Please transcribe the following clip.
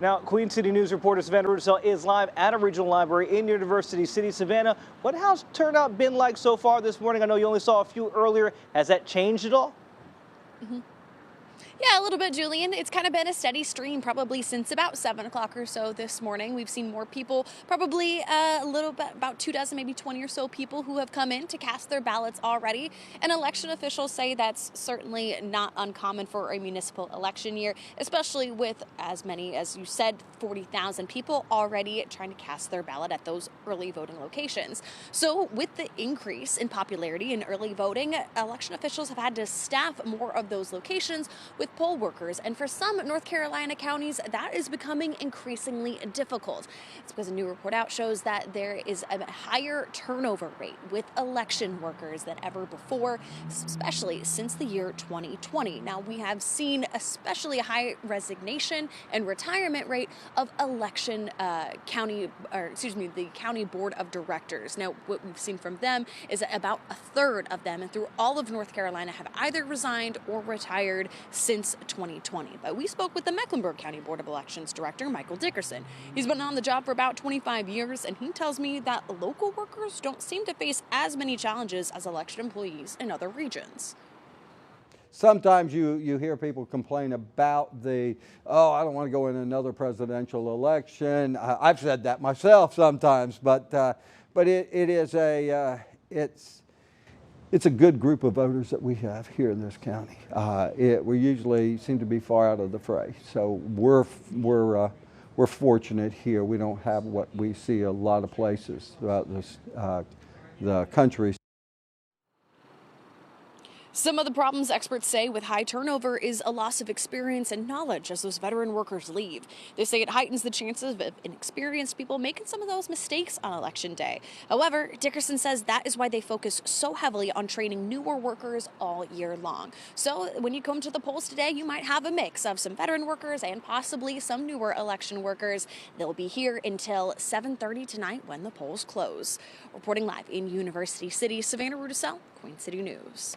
Now, Queen City News reporter Savannah Rudisell is live at a regional library in University City. Savannah, what has turnout been like so far this morning? I know you only saw a few earlier. Has that changed at all? Yeah, a little bit, Julian. It's kind of been a steady stream probably since about 7 o'clock or so this morning. We've seen more people, probably a little bit, about 24, maybe 20 or so people who have come in to cast their ballots already. And election officials say that's certainly not uncommon for a municipal election year, especially with as many, as you said, 40,000 people already trying to cast their ballot at those early voting locations. So with the increase in popularity in early voting, election officials have had to staff more of those locations with poll workers, and for some North Carolina counties, that is becoming increasingly difficult. It's because a new report out shows that there is a higher turnover rate with election workers than ever before, especially since the year 2020. Now, we have seen especially a high resignation and retirement rate of the county board of directors. Now, what we've seen from them is that about a third of them, and through all of North Carolina, have either resigned or retired since 2020. But we spoke with the Mecklenburg County Board of Elections Director, Michael Dickerson. He's been on the job for about 25 years, and he tells me that local workers don't seem to face as many challenges as election employees in other regions. Sometimes you hear people complain about I don't want to go in another presidential election. I've said that myself sometimes, but it's a good group of voters that we have here in this county. We usually seem to be far out of the fray, so we're fortunate here. We don't have what we see a lot of places throughout the country. Some of the problems experts say with high turnover is a loss of experience and knowledge as those veteran workers leave. They say it heightens the chances of inexperienced people making some of those mistakes on election day. However, Dickerson says that is why they focus so heavily on training newer workers all year long. So when you come to the polls today, you might have a mix of some veteran workers and possibly some newer election workers. They'll be here until 7:30 tonight when the polls close. Reporting live in University City, Savannah Rudisell, Queen City News.